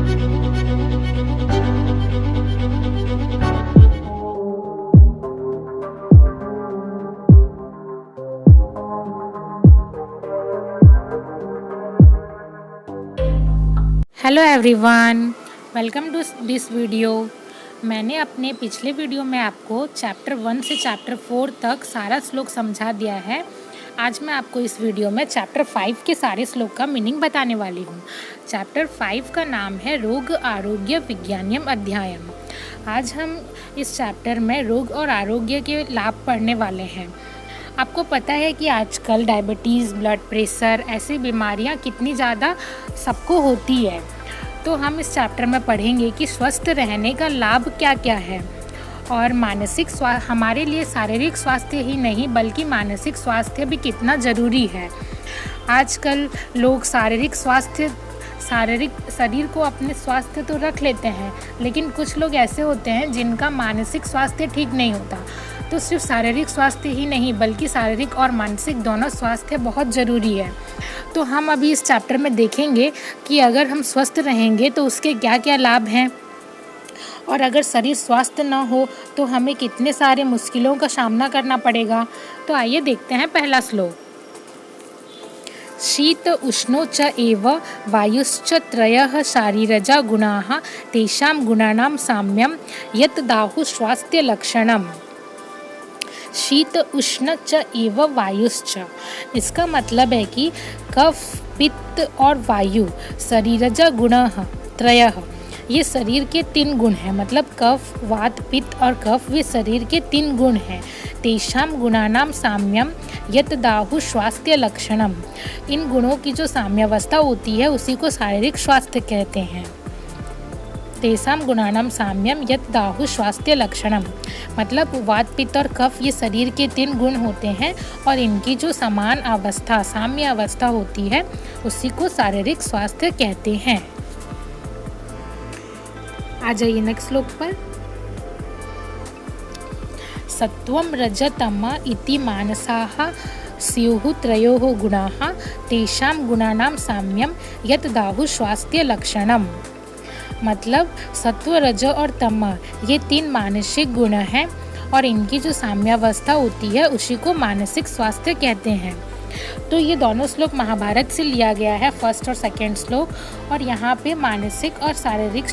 Hello everyone, welcome to this video. मैंने अपने पिछले वीडियो में आपको चैप्टर 1 से चैप्टर 4 तक सारा श्लोक समझा दिया है। आज मैं आपको इस वीडियो में चैप्टर 5 के सारे श्लोक का मीनिंग बताने वाली हूँ। चैप्टर 5 का नाम है रोग आरोग्य विज्ञानम अध्यायम। आज हम इस चैप्टर में रोग और आरोग्य के लाभ पढ़ने वाले हैं। आपको पता है कि आजकल डायबिटीज़, ब्लड प्रेशर ऐसी बीमारियां कितनी ज़्यादा सबको होती है। तो हम इस चैप्टर में पढ़ेंगे कि स्वस्थ रहने का लाभ क्या क्या है और मानसिक स्वास्थ्य हमारे लिए शारीरिक स्वास्थ्य ही नहीं बल्कि मानसिक स्वास्थ्य भी कितना ज़रूरी है। आजकल लोग शरीर को अपने स्वास्थ्य तो रख लेते हैं, लेकिन कुछ लोग ऐसे होते हैं जिनका मानसिक स्वास्थ्य ठीक नहीं होता। तो सिर्फ शारीरिक स्वास्थ्य ही नहीं बल्कि शारीरिक और मानसिक दोनों स्वास्थ्य बहुत ज़रूरी है। तो हम अभी इस चैप्टर में देखेंगे कि अगर हम स्वस्थ रहेंगे तो उसके क्या क्या लाभ हैं और अगर शरीर स्वस्थ न हो तो हमें कितने सारे मुश्किलों का सामना करना पड़ेगा। तो आइए देखते हैं पहला श्लोक। शीत उष्णो च एव वायुश्च त्रयः शारीरजा गुणाः तेषां गुणानां साम्यं यत् दाहु स्वास्थ्य लक्षणम्। शीत उष्ण च एव वायुश्च, इसका मतलब है कि कफ, पित्त और वायु शरीरजा गुणः त्रयः, ये शरीर के 3 गुण हैं। मतलब कफ, वात, पित्त और कफ वे शरीर के 3 गुण हैं। तेषां गुणानां साम्यम यत् दाहु स्वास्थ्य लक्षणम, इन गुणों की जो साम्यावस्था होती है उसी को शारीरिक स्वास्थ्य कहते हैं। तेषां गुणानां साम्यम यत् दाहु स्वास्थ्य लक्षणम, मतलब वात, पित्त और कफ ये शरीर के 3 गुण होते हैं और इनकी जो समान अवस्था, साम्य अवस्था होती है उसी को शारीरिक स्वास्थ्य कहते हैं। आ जाइए नेक्स्ट श्लोक पर। सत्वं रजतम इति मानसाः स्युः त्रयोः गुणाः तेषां गुणानां साम्यं यत् दाहु स्वास्थ्य लक्षणम, मतलब सत्व, रज और तम ये 3 मानसिक गुण हैं और इनकी जो साम्यावस्था होती है उसी को मानसिक स्वास्थ्य कहते हैं। तो ये दोनों श्लोक महाभारत से लिया गया है, फर्स्ट और सेकंड श्लोक, और यहाँ पे मानसिक और शारीरिक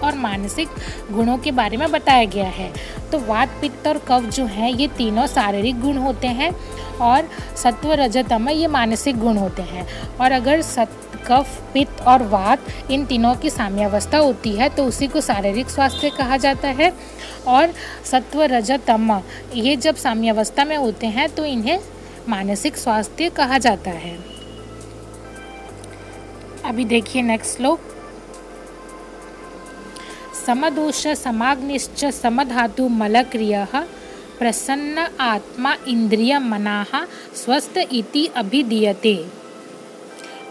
और मानसिक गुणों के बारे में बताया गया है। तो वात, पित्त और कफ जो हैं ये तीनों शारीरिक गुण होते हैं और सत्व, रज, तम ये मानसिक गुण होते हैं। और अगर कफ, पित्त और वात इन तीनों की साम्यावस्था होती है तो उसी को शारीरिक स्वास्थ्य कहा जाता है। और सत्व, रज, तम ये जब साम्यावस्था में होते हैं तो इन्हें मानसिक स्वास्थ्य कहा जाता है। अभी देखिए नेक्स्ट श्लोक। समदोष समाग्निश्च समधातु मलक्रियः प्रसन्न आत्मा इंद्रिय मनाः स्वस्थ इति अभिधीयते।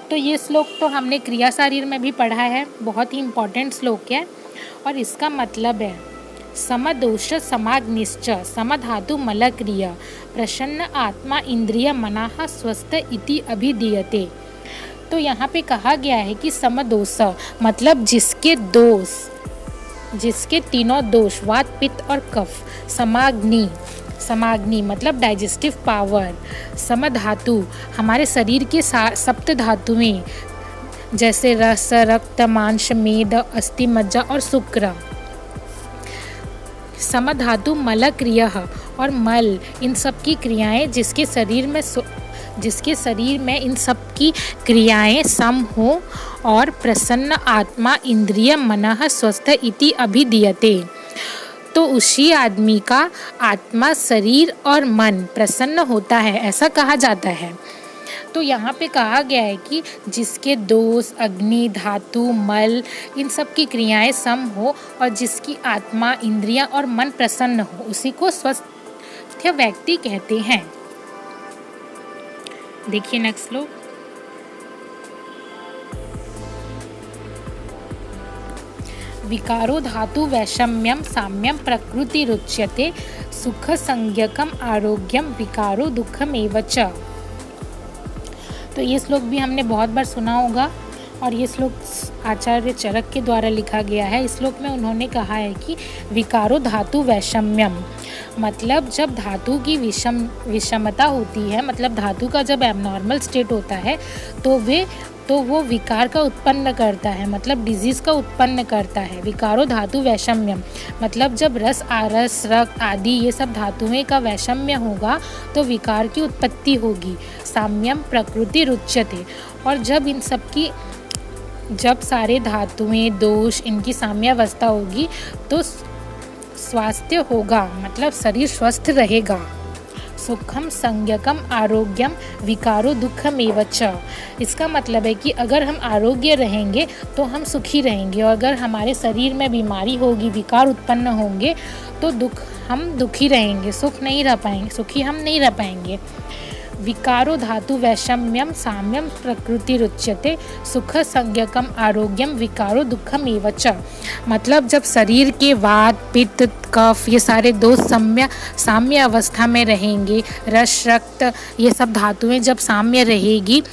तो ये श्लोक तो हमने क्रिया शरीर में भी पढ़ा है, बहुत ही इम्पोर्टेंट श्लोक है और इसका मतलब है समदोष समाग्निश्च समधातु मलक्रिय प्रसन्न आत्मा इंद्रिय मनाः स्वस्थ इति अभिधीयते। तो यहाँ पे कहा गया है कि समदोष मतलब जिसके तीनों दोष वात, पित्त और कफ, समाग्नि मतलब डाइजेस्टिव पावर, समधातु हमारे शरीर के 7 धातुएं जैसे रस, रक्त, मांस, मेद, अस्थि, मज्जा और शुक्र, समधातु मलक्रियः और मल, इन सब की क्रियाएं जिसके शरीर में इन सब की क्रियाएं सम हो और प्रसन्न आत्मा इंद्रिय मनः स्वस्थ इति अभिधीयते, तो उसी आदमी का आत्मा, शरीर और मन प्रसन्न होता है, ऐसा कहा जाता है। तो यहाँ पे कहा गया है कि जिसके दोष, अग्नि, धातु, मल इन सब की क्रियाएं सम हो और जिसकी आत्मा, इंद्रियां और मन प्रसन्न हो उसी को स्वस्थ व्यक्ति कहते हैं। देखिए नेक्स्ट श्लोक। विकारो धातु वैषम्यम साम्यम प्रकृति रुच्यते सुख संज्ञकम आरोग्यम विकारो दुखम एव च। तो ये श्लोक भी हमने बहुत बार सुना होगा। और ये श्लोक आचार्य चरक के द्वारा लिखा गया है। इस श्लोक में उन्होंने कहा है कि विकारो धातु वैषम्यम, मतलब जब धातु की विषमता होती है, मतलब धातु का जब एबनॉर्मल स्टेट होता है तो वो विकार का उत्पन्न करता है, मतलब डिजीज़ का उत्पन्न करता है। विकारो धातु वैषम्यम, मतलब जब रस आरस रक्त आदि ये सब धातुएं का वैषम्य होगा तो विकार की उत्पत्ति होगी। साम्यम प्रकृति रुच्यते, और जब सारे धातुएं दोष इनकी साम्यावस्था होगी तो स्वास्थ्य होगा, मतलब शरीर स्वस्थ रहेगा। सुखम संज्ञकम आरोग्यम विकारो दुखमेव च, इसका मतलब है कि अगर हम आरोग्य रहेंगे तो हम सुखी रहेंगे, और अगर हमारे शरीर में बीमारी होगी, विकार उत्पन्न होंगे तो हम दुखी रहेंगे, सुखी हम नहीं रह पाएंगे। विकारो धातु वैषम्यम साम्यम प्रकृति रुच्यते, सुख संज्ञकम आरोग्यम विकारो दुखमेव च, मतलब जब शरीर के वात पित्त कफ ये सारे दोष साम्य अवस्था में रहेंगे, रस रक्त ये सब धातुएं जब साम्य रहेगी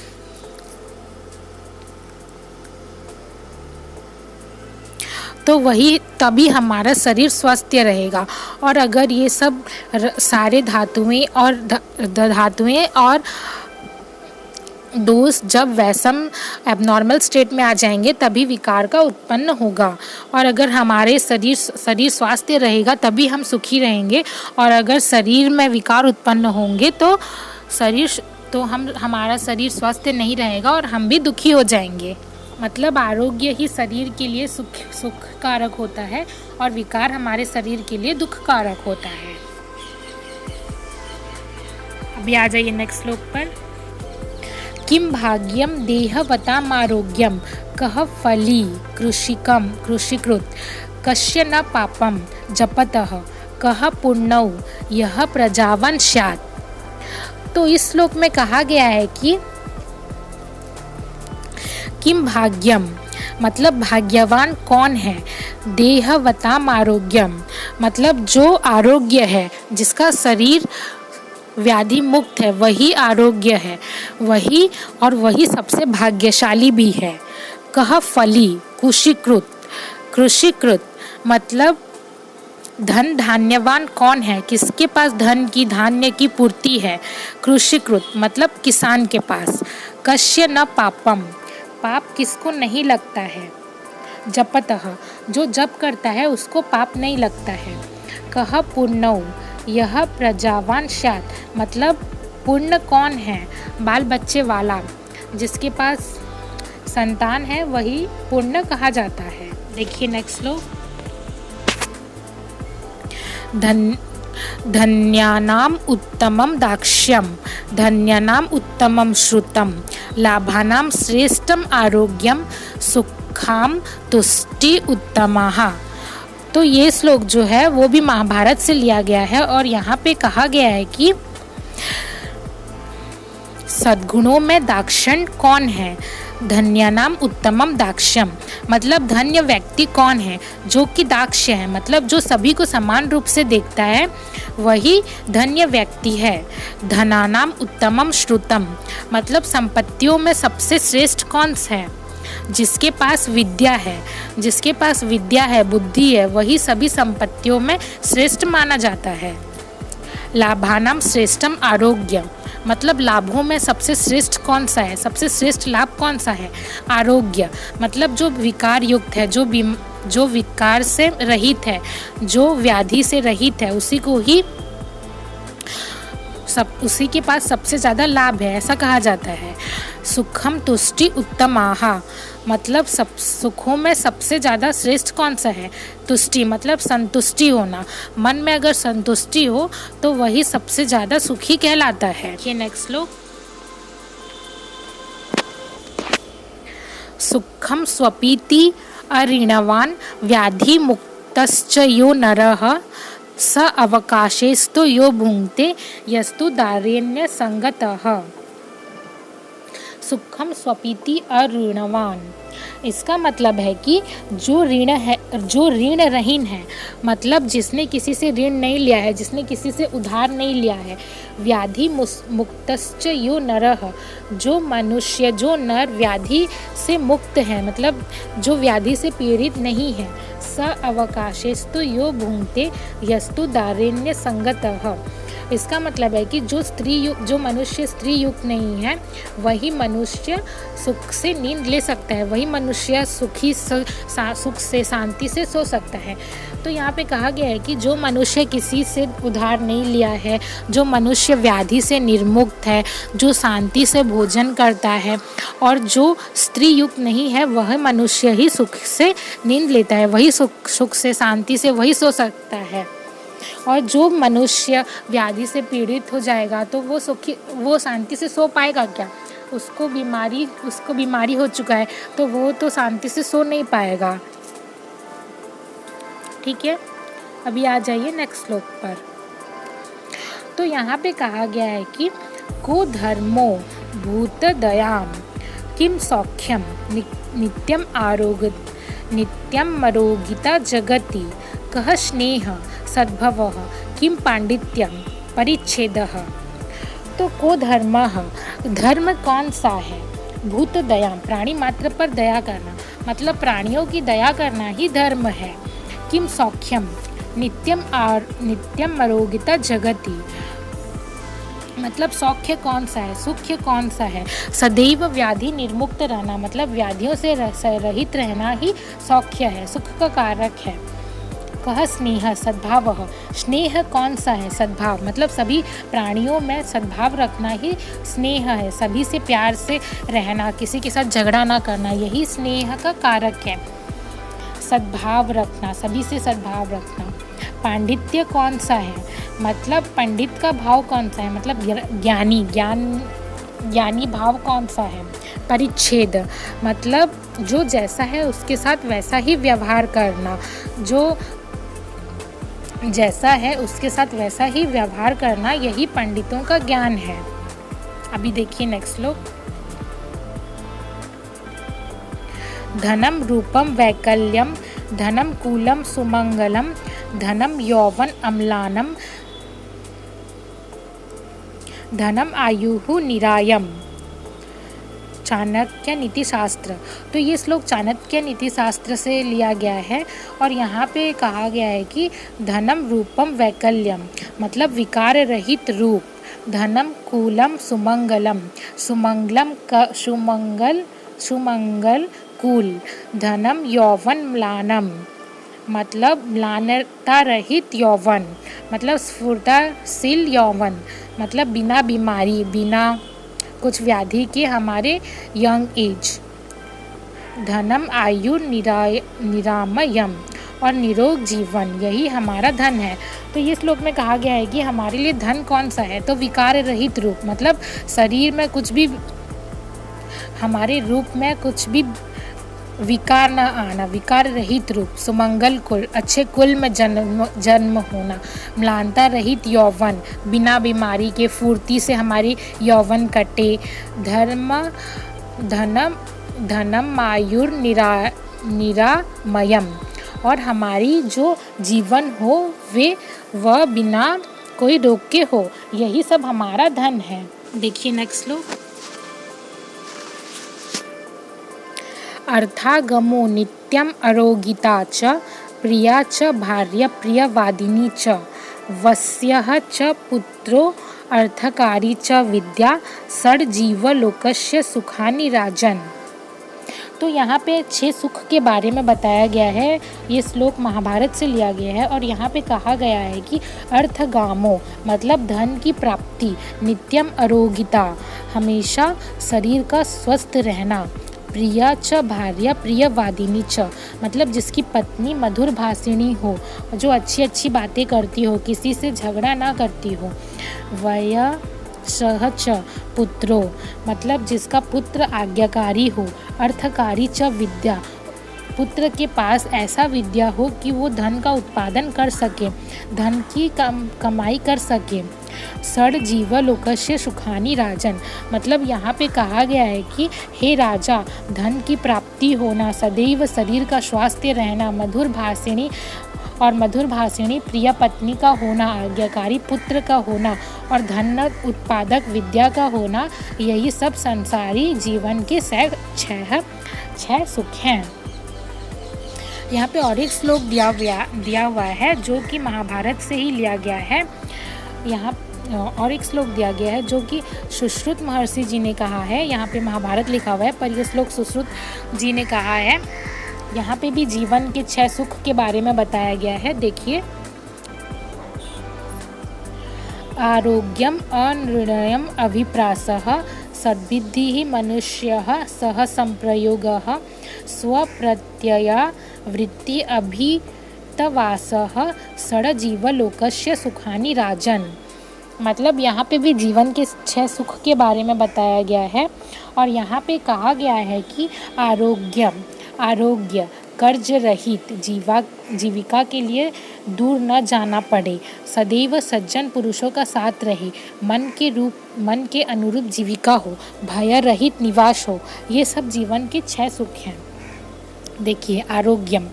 तो तभी हमारा शरीर स्वस्थ रहेगा। और अगर ये सब सारे धातुएं और दोष जब वैषम एबनॉर्मल स्टेट में आ जाएंगे तभी विकार का उत्पन्न होगा। और अगर हमारे शरीर स्वास्थ्य रहेगा तभी हम सुखी रहेंगे, और अगर शरीर में विकार उत्पन्न होंगे तो हमारा शरीर स्वस्थ नहीं रहेगा और हम भी दुखी हो जाएंगे। मतलब आरोग्य ही शरीर के लिए सुख कारक होता है और विकार हमारे शरीर के लिए दुख कारक होता है। अभी आ जाइए नेक्स्ट श्लोक पर। किम भाग्यम देहवताम आरोग्यम कह फली कृषिकृत कस्य न पापम जपतः कह पुण्यौ यह प्रजावान स्यात्। तो इस श्लोक में कहा गया है कि किम भाग्यम, मतलब भाग्यवान कौन है, देहवताम आरोग्यम, मतलब जो आरोग्य है, जिसका शरीर व्याधि मुक्त है वही आरोग्य है, वही सबसे भाग्यशाली भी है। कह फली कृषिकृत, मतलब धन धान्यवान कौन है, किसके पास धन की धान्य की पूर्ति है। कृषिकृत मतलब किसान के पास। कस्य न पापम, पाप किसको नहीं लगता है। जपतः, जो जप करता है उसको पाप नहीं लगता है। कह पुण्यौ यह प्रजावान स्यात्, मतलब पुण्य कौन है, बाल बच्चे वाला, जिसके पास संतान है वही पुण्य कहा जाता है। देखिए नेक्स्ट लो। धन्यानाम उत्तमम दाक्ष्यम धन्यानाम उत्तमम श्रुतम लाभानाम श्रेष्ठम आरोग्यम सुखाम तुष्टि उत्तमाः। तो ये श्लोक जो है वो भी महाभारत से लिया गया है और यहाँ पे कहा गया है कि सद्गुणों में दाक्षण कौन है। धन्यानाम उत्तमम दाक्ष्यम, मतलब धन्य व्यक्ति कौन है, जो कि दाक्ष्य है, मतलब जो सभी को समान रूप से देखता है वही धन्य व्यक्ति है। धनानाम उत्तमम श्रुतम, मतलब संपत्तियों में सबसे श्रेष्ठ कौन है, जिसके पास विद्या है, बुद्धि है, वही सभी संपत्तियों में श्रेष्ठ माना जाता है। लाभानाम श्रेष्ठम आरोग्यम, मतलब लाभों में सबसे श्रेष्ठ कौन सा है, सबसे श्रेष्ठ लाभ कौन सा है, आरोग्य, मतलब जो विकार युक्त है, जो विकार से रहित है, जो व्याधि से रहित है, उसी के पास सबसे ज़्यादा लाभ है, ऐसा कहा जाता है। सुखम तुष्टि उत्तमाः, मतलब सब सुखों में सबसे ज़्यादा श्रेष्ठ कौन सा है, तुष्टि, मतलब संतुष्टि होना, मन में अगर संतुष्टि हो तो वही सबसे ज़्यादा सुखी कहलाता है। ये नेक्स्ट लो। सुखम स्वपीति अऋणवान व्याधि मुक्तश्च यो नरः स अवकाशेस्तु यो भुंक्ते यस्तु दारेण्य संगतः। सुखम स्वपीति अऋणवान, इसका मतलब है कि जो ऋण रहीन है, मतलब जिसने किसी से ऋण नहीं लिया है, जिसने किसी से उधार नहीं लिया है। व्याधि मुक्तश्च यो नरः, जो मनुष्य, जो नर व्याधि से मुक्त है, मतलब जो व्याधि से पीड़ित नहीं है। स अवकाशेस्तु यो भुंक्ते यस्तु दारिण्य संगतः। इसका मतलब है कि जो मनुष्य स्त्री युक्त नहीं है, वही मनुष्य सुख से नींद ले सकता है, वही मनुष्य सुख से शांति से सो सकता है। तो यहाँ पे कहा गया है कि जो मनुष्य किसी से उधार नहीं लिया है, जो मनुष्य व्याधि से निर्मुक्त है, जो शांति से भोजन करता है और जो स्त्री युक्त नहीं है, वह मनुष्य ही सुख से नींद लेता है, वही सुख से शांति से वही सो सकता है। और जो मनुष्य व्याधि से पीड़ित हो जाएगा तो वो शांति से सो पाएगा क्या? उसको बीमारी हो चुका है, तो वो तो शांति से सो नहीं पाएगा। ठीक है, अभी आ जाइए नेक्स्ट श्लोक पर। तो यहाँ पे कहा गया है कि को धर्मो भूत दयाम किम सौख्यम नित्यम मरोगिता जगति कह स्नेह सद्भवः किम पांडित्यम परिच्छेदः। तो को धर्म कौन सा है? भूत दया, प्राणी मात्र पर दया करना, मतलब प्राणियों की दया करना ही धर्म है। किम सौख्यम नित्यम मरोगिता जगति, मतलब सौख्य कौन सा है, सुख्य कौन सा है? सदैव व्याधि निर्मुक्त रहना, मतलब व्याधियों से रहित रहना ही सौख्य है, सुख का कारक है। कह स्नेह सद्भाव, स्नेह कौन सा है? सद्भाव, मतलब सभी प्राणियों में सद्भाव रखना ही स्नेह है, सभी से प्यार से रहना, किसी के साथ झगड़ा ना करना, यही स्नेह का कारक है। सद्भाव रखना, सभी से सद्भाव रखना। पांडित्य कौन सा है? मतलब पंडित का भाव कौन सा है, मतलब ज्ञानी भाव कौन सा है? परिच्छेद, मतलब जो जैसा है उसके साथ वैसा ही व्यवहार करना, जो जैसा है उसके साथ वैसा ही व्यवहार करना, यही पंडितों का ज्ञान है। अभी देखिए नेक्स्ट श्लोक। धनम रूपम वैकल्यम धनम कूलम सुमंगलम धनम यौवन अम्लानम धनम आयुः निरायम। चाणक्य नीति शास्त्र। तो ये श्लोक चाणक्य नीति शास्त्र से लिया गया है और यहाँ पे कहा गया है कि धनम रूपम वैकल्यम, मतलब विकार रहित रूप। धनम कूलम सुमंगलम, सुमंगल कूल। धनम यौवन म्लानम, मतलब म्लानता रहित यौवन, मतलब स्फूर्तिशील यौवन, मतलब बिना बीमारी, बिना कुछ व्याधि के हमारे यंग एज। धनम आयु निरामयम, और निरोग जीवन, यही हमारा धन है। तो ये श्लोक में कहा गया है कि हमारे लिए धन कौन सा है? तो विकार रहित रूप, मतलब शरीर में कुछ भी, हमारे रूप में कुछ भी विकार न आना, विकार रहित रूप। सुमंगल कुल, अच्छे कुल में जन्म होना। म्लानता रहित यौवन, बिना बीमारी के फुर्ती से हमारी यौवन कटे। धनम आयुर निरामयम, और हमारी जो जीवन हो वह बिना कोई रोग के हो, यही सब हमारा धन है। देखिए नेक्स्ट श्लोक। अर्थागमो नित्यम अरोगिता च प्रिया च भार्या प्रियवादिनी च वस्यः च पुत्रो अर्थकारी च विद्या षड्जीवलोकस्य सुखानि राजन। तो यहाँ पे 6 सुख के बारे में बताया गया है। ये श्लोक महाभारत से लिया गया है और यहाँ पे कहा गया है कि अर्थगामो, मतलब धन की प्राप्ति। नित्यम अरोगिता, हमेशा शरीर का स्वस्थ रहना। प्रिया च भार्या प्रियवादिनी च, मतलब जिसकी पत्नी मधुर भाषिणी हो, जो अच्छी अच्छी बातें करती हो, किसी से झगड़ा ना करती हो। वयसः च पुत्रो, मतलब जिसका पुत्र आज्ञाकारी हो। अर्थकारी च विद्या, पुत्र के पास ऐसा विद्या हो कि वो धन का उत्पादन कर सके, धन की कमाई कर सके। षड जीव लोकस्य सुखानि राजन, मतलब यहाँ पे कहा गया है कि हे राजा, धन की प्राप्ति होना, सदैव शरीर का स्वास्थ्य रहना, मधुर भाषिणी प्रिय पत्नी का होना, आज्ञाकारी पुत्र का होना और धन उत्पादक विद्या का होना, यही सब संसारी जीवन के छह सुख हैं। यहाँ पे और एक श्लोक दिया हुआ है जो कि महाभारत से ही लिया गया है। यहाँ और एक श्लोक दिया गया है जो कि सुश्रुत महर्षि जी ने कहा है। यहाँ पे महाभारत लिखा हुआ है पर यह श्लोक सुश्रुत जी ने कहा है। यहाँ पे भी जीवन के 6 सुख के बारे में बताया गया है। देखिए, आरोग्यम अनृणयम अभिप्रासः सद्बुद्धिः मनुष्यः सह संप्रयोगः स्वप्रत्यया वृत्ति अभितवासः षड्जीवलोकस्य सुखानि राजन, मतलब यहाँ पे भी जीवन के 6 सुख के बारे में बताया गया है। और यहाँ पे कहा गया है कि आरोग्य कर्ज रहित जीविका के लिए दूर न जाना पड़े, सदैव सज्जन पुरुषों का साथ रहे, मन के अनुरूप जीविका हो, भय रहित निवास हो, ये सब जीवन के 6 सुख हैं। देखिए, आरोग्यम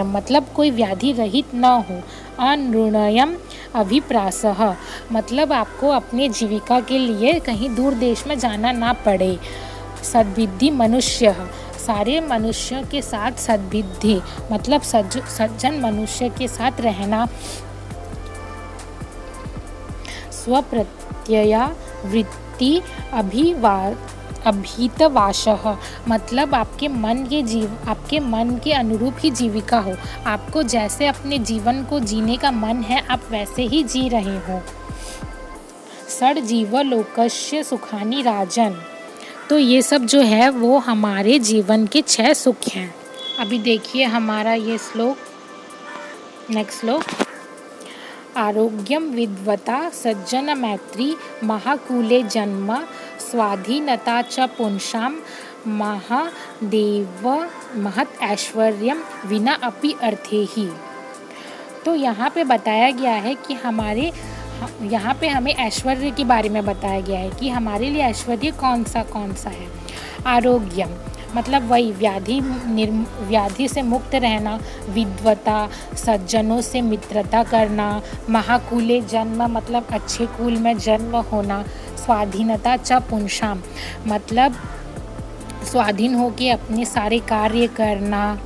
मतलब कोई व्याधि रहित न हो। अनृणयम अभिप्रासः मतलब आपको अपने जीविका के लिए कहीं दूर देश में जाना ना पड़े। सद्बुद्धि मनुष्य, सारे मनुष्यों के साथ सद्बुद्धि मतलब सज्जन मनुष्य के साथ रहना। स्वप्रत्यया वृत्ति अभितवासः मतलब आपके मन के अनुरूप ही जीविका हो, आपको जैसे अपने जीवन को जीने का मन है आप वैसे ही जी रहे हो। षड जीव लोकस्य सुखानि राजन, तो ये सब जो है वो हमारे जीवन के 6 सुख हैं। अभी देखिए हमारा ये श्लोक, नेक्स्ट श्लोक। आरोग्यम विद्वता सज्जन मैत्री महाकूले जन्म स्वाधीनता च पुंसां महादेव महत ऐश्वर्यम विना अपि अर्थे ही। तो यहाँ पे बताया गया है कि यहाँ पे हमें ऐश्वर्य के बारे में बताया गया है कि हमारे लिए ऐश्वर्य कौन सा है। आरोग्यम मतलब वही व्याधि से मुक्त रहना, विद्वता सज्जनों से मित्रता करना, महाकुले जन्म मतलब अच्छे कुल में जन्म होना, स्वाधीनता च पुंसाम मतलब स्वाधीन होकर अपने सारे कार्य करना।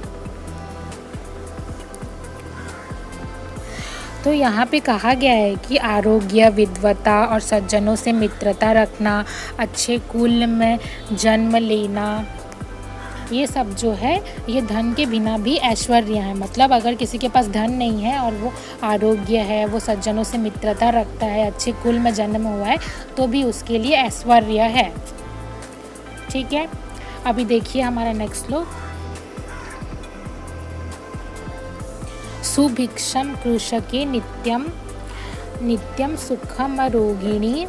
तो यहाँ पे कहा गया है कि आरोग्य, विद्वता और सज्जनों से मित्रता रखना, अच्छे कुल में जन्म लेना, ये सब जो है ये धन के बिना भी ऐश्वर्य है। मतलब अगर किसी के पास धन नहीं है और वो आरोग्य है, वो सज्जनों से मित्रता रखता है, अच्छे कुल में जन्म हुआ है, तो भी उसके लिए ऐश्वर्य है। ठीक है, अभी देखिए हमारा नेक्स्ट श्लोक। सुभिक्षम कृषके नित्यम सुखम रोगिणी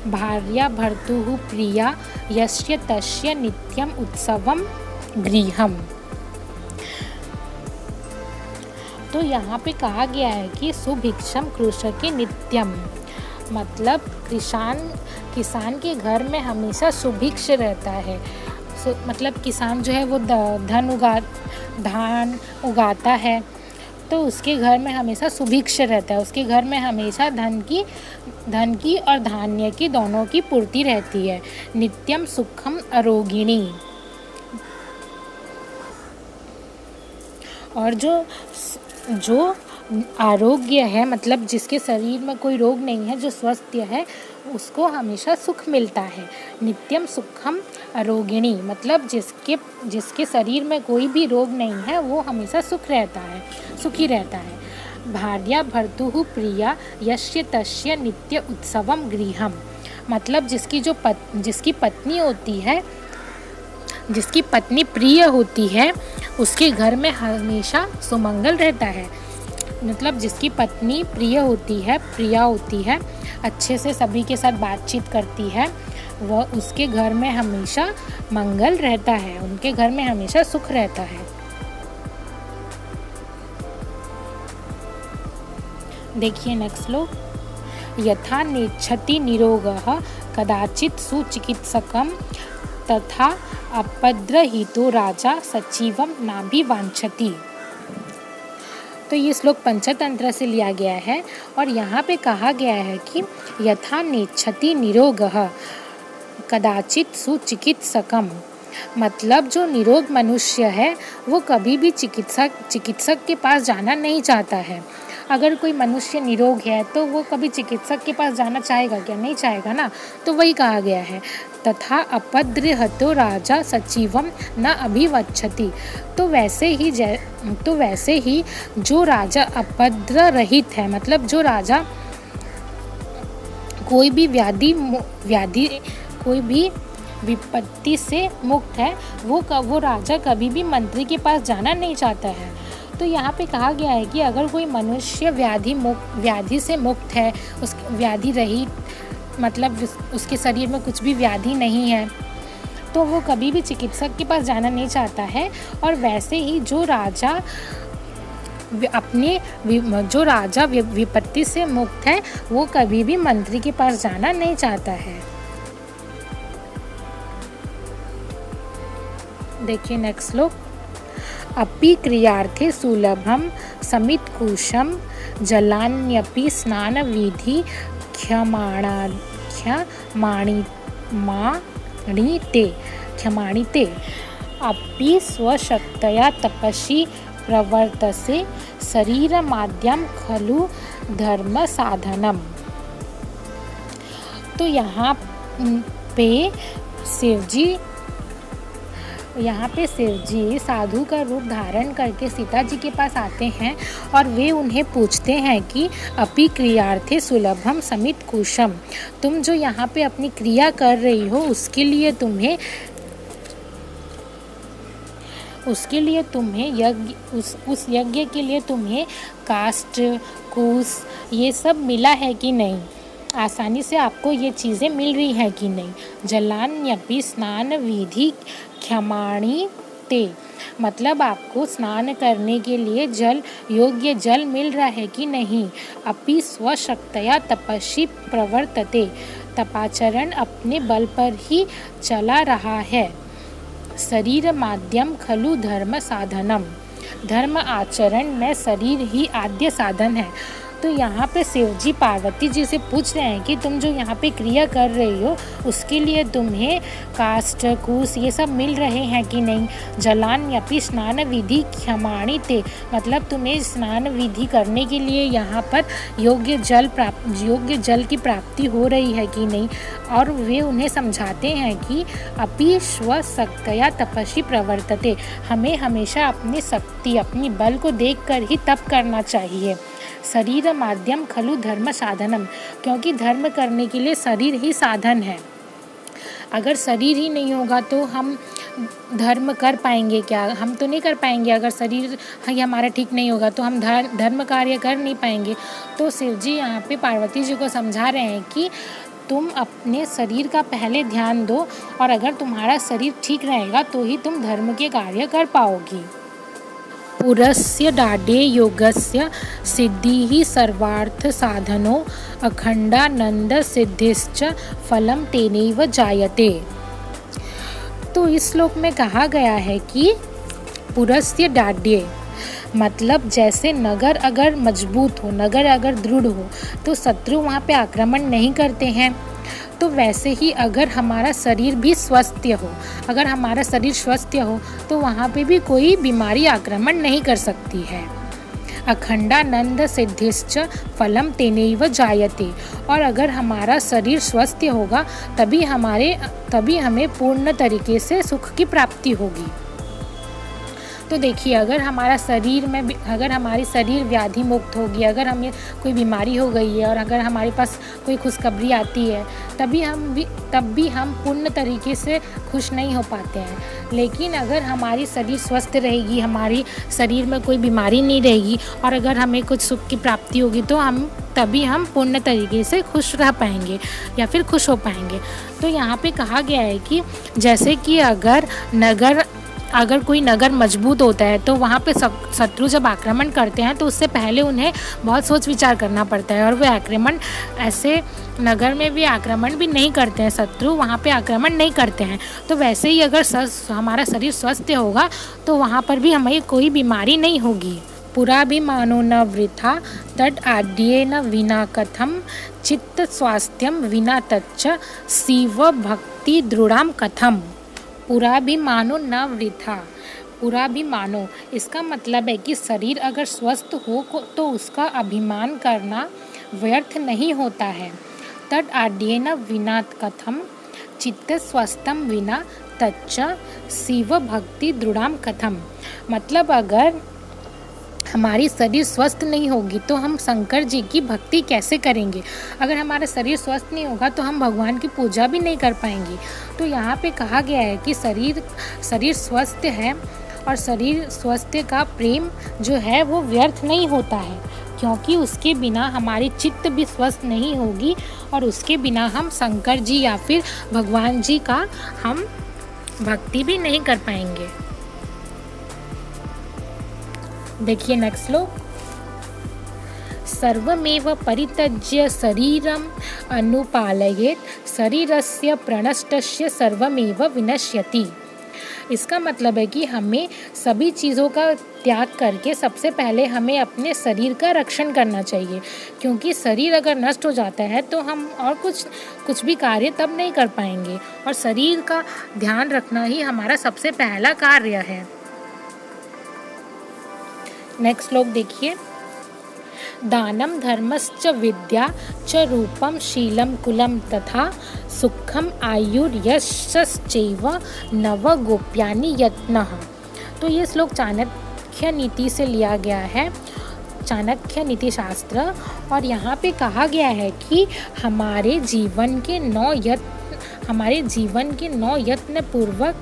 भार्या भर्तुः प्रिया यस्य तस्य नित्यम उत्सवम गृहम। तो यहाँ पे कहा गया है कि सुभिक्षम कृषके नित्यम मतलब किसान के घर में हमेशा सुभिक्ष रहता है। मतलब किसान जो है वो धान उगाता है तो उसके घर में हमेशा सुभिक्ष रहता है, उसके घर में हमेशा धन की और धान्य की दोनों की पूर्ति रहती है। नित्यम सुखम अरोगिणी, और जो आरोग्य है मतलब जिसके शरीर में कोई रोग नहीं है, जो स्वस्थ है, उसको हमेशा सुख मिलता है। नित्यम सुखम अरोगिणी मतलब जिसके शरीर में कोई भी रोग नहीं है वो हमेशा सुखी रहता है। भार्या भर्तुः प्रिया यस्य तस्य नित्य उत्सवम गृहम मतलब जिसकी पत्नी होती है, जिसकी पत्नी प्रिय होती है, उसके घर में हमेशा सुमंगल रहता है। मतलब जिसकी पत्नी प्रिया होती है, अच्छे से सभी के साथ बातचीत करती है, वह उसके घर में हमेशा मंगल रहता है, उनके घर में हमेशा सुख रहता है। देखिए नेक्स्ट श्लोक। यथा नेच्छति निरोगः कदाचित् सुचिकित्सकं तथा अपद्रहितो राजा सचिवं नाभिवांछति। तो ये श्लोक पंचतंत्र से लिया गया है और यहाँ पे कहा गया है कि यथा नेच्छति निरोगः कदाचित् सुचिकित्सकम, मतलब जो निरोग मनुष्य है वो कभी भी चिकित्सक के पास जाना नहीं चाहता है। अगर कोई मनुष्य निरोग है तो वो कभी चिकित्सक के पास जाना चाहेगा क्या? नहीं चाहेगा ना। तो वही कहा गया है, तथा अपद्रहतो राजा सचिवम न अभिवक्षति। तो वैसे ही जो राजा अपद्र रहित है, मतलब जो राजा कोई भी विपत्ति से मुक्त है, वो राजा कभी भी मंत्री के पास जाना नहीं चाहता है। तो यहाँ पे कहा गया है कि अगर कोई मनुष्य व्याधि से मुक्त है, उस व्याधि रहित, मतलब उसके शरीर में कुछ भी व्याधि नहीं है, तो वो कभी भी चिकित्सक के पास जाना नहीं चाहता है। और वैसे ही जो राजा विपत्ति से मुक्त है वो कभी भी मंत्री के पास जाना नहीं चाहता है। देखिए नेक्स्ट श्लोक। अपि क्रियार्थे सुलभम समितकुशम जलान्यपि स्नान विधि क्षमाणिते अपि स्वशक्तया तपसि प्रवर्तसे शरीरमाद्यं खलु धर्म साधनम। तो यहाँ पे शिव जी साधु का रूप धारण करके सीता जी के पास आते हैं और वे उन्हें पूछते हैं कि अपि क्रियार्थे सुलभम समित कुशम, तुम जो यहाँ पे अपनी क्रिया कर रही हो उसके लिए तुम्हें उस यज्ञ के लिए तुम्हें काष्ठ कुश ये सब मिला है कि नहीं, आसानी से आपको ये चीज़ें मिल रही हैं कि नहीं। जलान्यपि स्नान विधि क्षमाणिते, मतलब आपको स्नान करने के लिए योग्य जल मिल रहा है कि नहीं। अपि स्वशक्तया तपस्वी प्रवर्तते, तपाचरण अपने बल पर ही चला रहा है। शरीर माध्यम खलु धर्म साधनम, धर्म आचरण में शरीर ही आद्य साधन है। तो यहाँ पे शिव जी पार्वती जी से पूछ रहे हैं कि तुम जो यहाँ पे क्रिया कर रही हो उसके लिए तुम्हें काष्ठ कुश ये सब मिल रहे हैं कि नहीं। जलान्यपि स्नान विधि क्षमाणिते, मतलब तुम्हें स्नान विधि करने के लिए यहाँ पर योग्य जल की प्राप्ति हो रही है कि नहीं। और वे उन्हें समझाते हैं कि अपि स्वशक्तया तपस्वी प्रवर्तते, हमें हमेशा अपनी शक्ति अपनी बल को देखकर ही तप करना चाहिए। शरीर माध्यम खलु धर्म साधनम, क्योंकि धर्म करने के लिए शरीर ही साधन है। अगर शरीर ही नहीं होगा तो हम धर्म कर पाएंगे क्या? हम तो नहीं कर पाएंगे। अगर शरीर ही हमारा ठीक नहीं होगा तो हम धर्म कार्य कर नहीं पाएंगे। तो शिव जी यहाँ पे पार्वती जी को समझा रहे हैं कि तुम अपने शरीर का पहले ध्यान दो, और अगर तुम्हारा शरीर ठीक रहेगा तो ही तुम धर्म के कार्य कर पाओगी। पुरस्य डाडे योगस्य सिद्धिः सर्वार्थ साधनो अखंडानंद सिद्धिश्च फलम तेनैव जायते। तो इस श्लोक में कहा गया है कि पुरस्य डाड्ये, मतलब जैसे नगर अगर मजबूत हो, नगर अगर दृढ़ हो तो शत्रु वहाँ पे आक्रमण नहीं करते हैं। तो वैसे ही अगर हमारा शरीर भी स्वस्थ हो, अगर हमारा शरीर स्वस्थ हो तो वहाँ पे भी कोई बीमारी आक्रमण नहीं कर सकती है। अखंडानंद सिद्धिश्च फलम तेनैव जायते, और अगर हमारा शरीर स्वस्थ होगा तभी हमें पूर्ण तरीके से सुख की प्राप्ति होगी। तो देखिए, अगर हमारी शरीर व्याधि मुक्त होगी, अगर हमें कोई बीमारी हो गई है और अगर हमारे पास कोई खुशखबरी आती है तब भी हम पूर्ण तरीके से खुश नहीं हो पाते हैं। लेकिन अगर हमारी शरीर स्वस्थ रहेगी, हमारी शरीर में कोई बीमारी नहीं रहेगी और अगर हमें कुछ सुख की प्राप्ति होगी तो तभी हम पूर्ण तरीके से खुश रह पाएंगे या फिर खुश हो पाएंगे। तो यहाँ पे कहा गया है कि जैसे कि अगर अगर कोई नगर मजबूत होता है तो वहाँ पे शत्रु जब आक्रमण करते हैं तो उससे पहले उन्हें बहुत सोच विचार करना पड़ता है और वे आक्रमण ऐसे नगर में भी आक्रमण भी नहीं करते हैं, शत्रु वहाँ पे आक्रमण नहीं करते हैं। तो वैसे ही अगर हमारा शरीर स्वस्थ होगा तो वहाँ पर भी हमें कोई बीमारी नहीं होगी। पुराभिमानो न वृथा तद आद्येन विना कथम चित्त स्वास्थ्यम विना तच्च शिव भक्ति दृढ़ाम कथम। पुराभिमानो न वृथा, पुराभिमानो इसका मतलब है कि शरीर अगर स्वस्थ हो तो उसका अभिमान करना व्यर्थ नहीं होता है। तद आद्येन विना कथम चित्त स्वस्थम विना तच्च शिव भक्ति दृढ़ाम कथम। मतलब अगर हमारी शरीर स्वस्थ नहीं होगी तो हम शंकर जी की भक्ति कैसे करेंगे। अगर हमारा शरीर स्वस्थ नहीं होगा तो हम भगवान की पूजा भी नहीं कर पाएंगे। तो यहाँ पे कहा गया है कि शरीर स्वस्थ है और शरीर स्वस्थ का प्रेम जो है वो व्यर्थ नहीं होता है, क्योंकि उसके बिना हमारी चित्त भी स्वस्थ नहीं होगी और उसके बिना हम शंकर जी या फिर भगवान जी का हम भक्ति भी नहीं कर पाएंगे। देखिए नेक्स्ट श्लोक। सर्वमेव परित्यज्य शरीरम अनुपालयेत् शरीरस्य प्रणष्टस्य सर्वमेव विनश्यति। इसका मतलब है कि हमें सभी चीज़ों का त्याग करके सबसे पहले हमें अपने शरीर का रक्षण करना चाहिए, क्योंकि शरीर अगर नष्ट हो जाता है तो हम और कुछ भी कार्य तब नहीं कर पाएंगे और शरीर का ध्यान रखना ही हमारा सबसे पहला कार्य है। नेक्स्ट श्लोक देखिए। दानम धर्मश्च विद्या च रूपम शीलम कुलम तथा सुखम आयुर्यशश्चैव नव गोप्यानि यत्नः। तो ये श्लोक चाणक्य नीति से लिया गया है, चाणक्य नीति शास्त्र। और यहाँ पे कहा गया है कि हमारे जीवन के 9 यत्न पूर्वक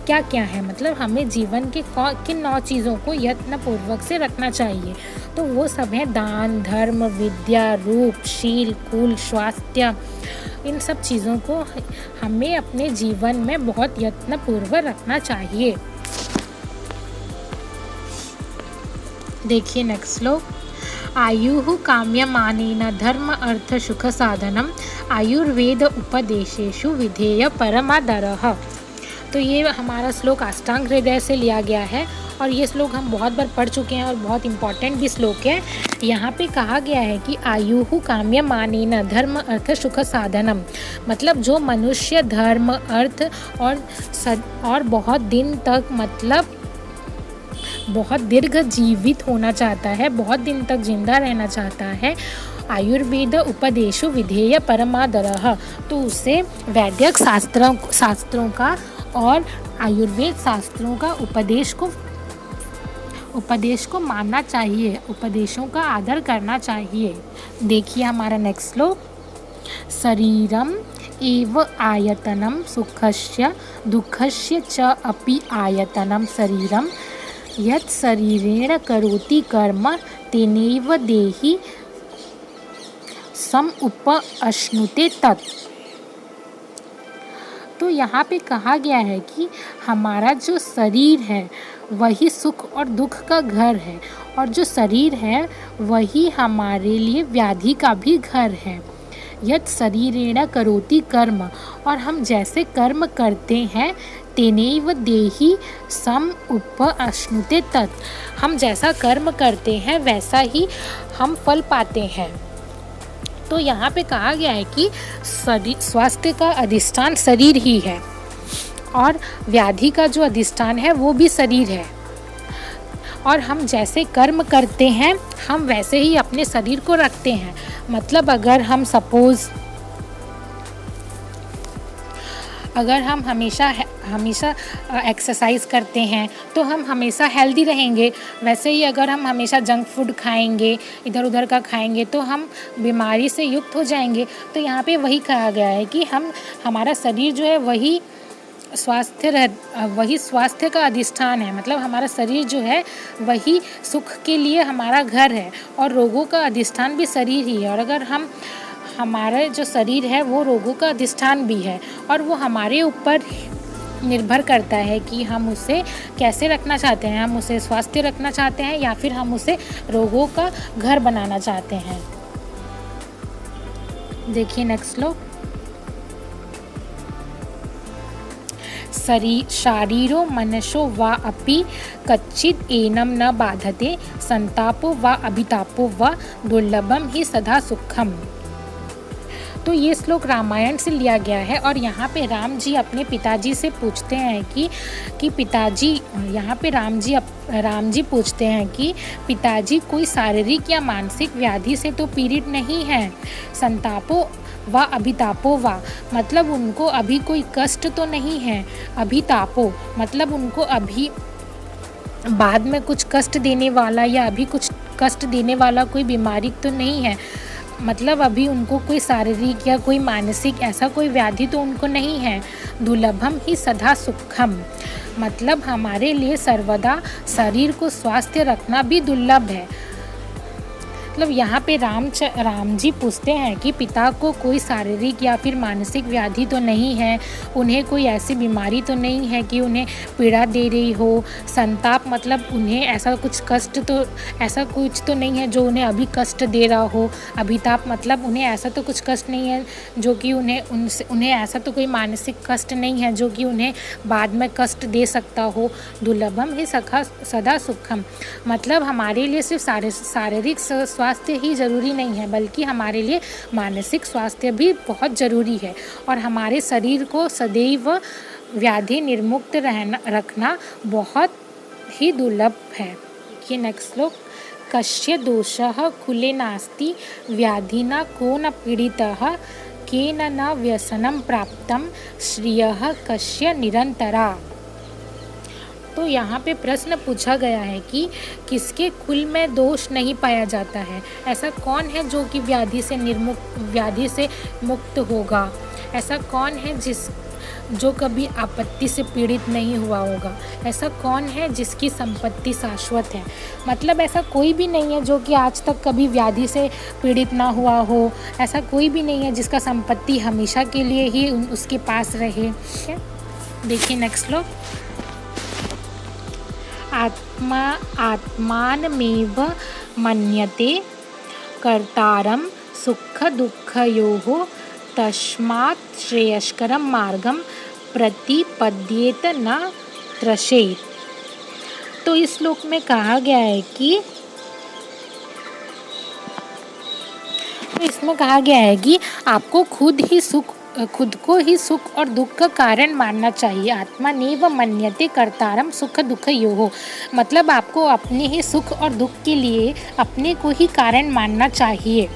क्या क्या है, मतलब हमें जीवन के किन 9 चीज़ों को यत्न पूर्वक से रखना चाहिए। तो वो सब है दान, धर्म, विद्या, रूप, शील, कुल, स्वास्थ्य। इन सब चीज़ों को हमें अपने जीवन में बहुत यत्न पूर्वक रखना चाहिए। देखिए नेक्स्ट श्लोक। आयुः काम्यमानेन धर्म अर्थ सुख साधनम आयुर्वेद उपदेशेषु विधेय परमादरः। तो ये हमारा श्लोक अष्टांग हृदय से लिया गया है और ये श्लोक हम बहुत बार पढ़ चुके हैं और बहुत इम्पॉर्टेंट भी श्लोक है। यहाँ पे कहा गया है कि आयुः काम्यमानेन धर्म अर्थ सुख साधनम, मतलब जो मनुष्य धर्म अर्थ और बहुत दिन तक, मतलब बहुत दीर्घ जीवित होना चाहता है, बहुत दिन तक जिंदा रहना चाहता है, आयुर्वेद उपदेशु विधेय परमादरः, तो उसे वैद्यक शास्त्रों का और आयुर्वेद शास्त्रों का उपदेश को मानना चाहिए, उपदेशों का आदर करना चाहिए। देखिए हमारा नेक्स्ट श्लोक। शरीरम एव आयतनम सुखस्य दुःखस्य च अपि आयतनम शरीरम यत् शरीरेण करोति कर्म तेनैव देहि सम उपअश्नुते तत्। तो यहाँ पे कहा गया है कि हमारा जो शरीर है वही सुख और दुख का घर है और जो शरीर है वही हमारे लिए व्याधि का भी घर है। यत् शरीरेण करोति कर्म, और हम जैसे कर्म करते हैं तेनैव देहि सम उपअश्नुते तत्, हम जैसा कर्म करते हैं वैसा ही हम फल पाते हैं। तो यहाँ पे कहा गया है कि स्वास्थ्य का अधिष्ठान शरीर ही है और व्याधि का जो अधिष्ठान है वो भी शरीर है, और हम जैसे कर्म करते हैं हम वैसे ही अपने शरीर को रखते हैं। मतलब अगर हम हमेशा एक्सरसाइज करते हैं तो हम हमेशा हेल्दी रहेंगे। वैसे ही अगर हम हमेशा जंक फूड खाएंगे, इधर उधर का खाएंगे, तो हम बीमारी से युक्त हो जाएंगे। तो यहाँ पे वही कहा गया है कि हमारा शरीर जो है वही स्वास्थ्य का अधिष्ठान है। मतलब हमारा शरीर जो है वही सुख के लिए हमारा घर है और रोगों का अधिष्ठान भी शरीर ही है। और अगर हमारा जो शरीर है वो रोगों का अधिष्ठान भी है और वो हमारे ऊपर निर्भर करता है कि हम उसे कैसे रखना चाहते हैं। हम उसे स्वस्थ रखना चाहते हैं या फिर हम उसे रोगों का घर बनाना चाहते हैं। देखिए नेक्स्ट श्लोक। शारीरो मनसो वा अपि कच्चित् एनं न बाधते संतापो वा अभितापो वा दुर्लभम ही सदा सुखम। तो ये श्लोक रामायण से लिया गया है और यहाँ पे राम जी अपने पिताजी से पूछते हैं कि पिताजी, यहाँ पे राम जी पूछते हैं कि पिताजी कोई शारीरिक या मानसिक व्याधि से तो पीड़ित नहीं है। संतापो व अभितापो वा मतलब उनको अभी कोई कष्ट तो नहीं है। अभितापो मतलब उनको अभी बाद में कुछ कष्ट देने वाला या अभी कुछ कष्ट देने वाला कोई बीमारी तो नहीं है। मतलब अभी उनको कोई शारीरिक या कोई मानसिक ऐसा कोई व्याधि तो उनको नहीं है। दुर्लभम ही सदा सुखम मतलब हमारे लिए सर्वदा शरीर को स्वस्थ रखना भी दुर्लभ है। मतलब यहाँ पे राम जी पूछते हैं कि पिता को कोई शारीरिक या फिर मानसिक व्याधि तो नहीं है, उन्हें कोई ऐसी बीमारी तो नहीं है कि उन्हें पीड़ा दे रही हो। संताप मतलब उन्हें ऐसा कुछ तो नहीं है जो उन्हें अभी कष्ट दे रहा हो। अभिताप मतलब उन्हें ऐसा तो कुछ कष्ट नहीं है जो कि उन्हें ऐसा तो कोई मानसिक कष्ट नहीं है जो कि उन्हें बाद में कष्ट दे सकता हो। दुर्लभम ही सदा सुखम मतलब हमारे लिए सिर्फ शारीरिक स्वास्थ्य ही ज़रूरी नहीं है बल्कि हमारे लिए मानसिक स्वास्थ्य भी बहुत ज़रूरी है और हमारे शरीर को सदैव व्याधि निर्मुक्त रखना बहुत ही दुर्लभ है। ये नेक्स्ट श्लोक। कस्य दोषः कुले नास्ति व्याधिना को न पीडितः केन न व्यसनं प्राप्तं श्रियः कस्य निरंतरा। तो यहाँ पे प्रश्न पूछा गया है कि किसके कुल में दोष नहीं पाया जाता है। ऐसा कौन है जो कि व्याधि से मुक्त होगा। ऐसा कौन है जो कभी आपत्ति से पीड़ित नहीं हुआ होगा। ऐसा कौन है जिसकी संपत्ति शाश्वत है। मतलब ऐसा कोई भी नहीं है जो कि आज तक कभी व्याधि से पीड़ित ना हुआ हो। ऐसा कोई भी नहीं है जिसका संपत्ति हमेशा के लिए ही उसके पास रहे। देखिए नेक्स्ट श्लोक। आत्मानमेव मन्यते कर्तारं सुख दुःखयोः तस्मात् श्रेयस्करं मार्गं प्रतिपद्येत न त्रसेत। तो इस श्लोक में कहा गया है कि आपको खुद को ही सुख और दुख का कारण मानना चाहिए। आत्मा नैव मन्यते कर्तारम सुख दुख योः मतलब आपको अपने ही सुख और दुख के लिए अपने को ही कारण मानना चाहिए।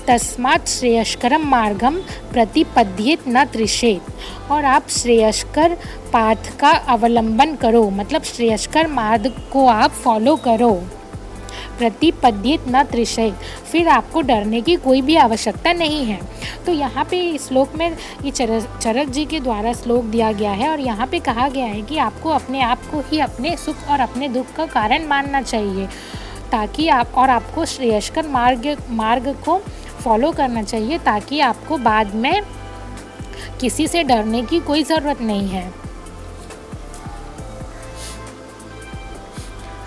तस्मात् श्रेयस्करम मार्गम प्रतिपद्येत न त्रिषेत और आप श्रेयस्कर पाथ का अवलंबन करो मतलब श्रेयस्कर मार्ग को आप फॉलो करो। प्रतिपद्येत न त्रिषेत फिर आपको डरने की कोई भी आवश्यकता नहीं है। तो यहाँ पे इस श्लोक में ये चरक जी के द्वारा श्लोक दिया गया है और यहाँ पे कहा गया है कि आपको अपने आप को ही अपने सुख और अपने दुख का कारण मानना चाहिए ताकि आपको श्रेयस्कर मार्ग को फॉलो करना चाहिए ताकि आपको बाद में किसी से डरने की कोई ज़रूरत नहीं है।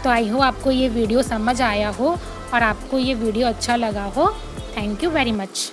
तो आई होप आपको ये वीडियो समझ आया हो और आपको ये वीडियो अच्छा लगा हो। Thank you very much.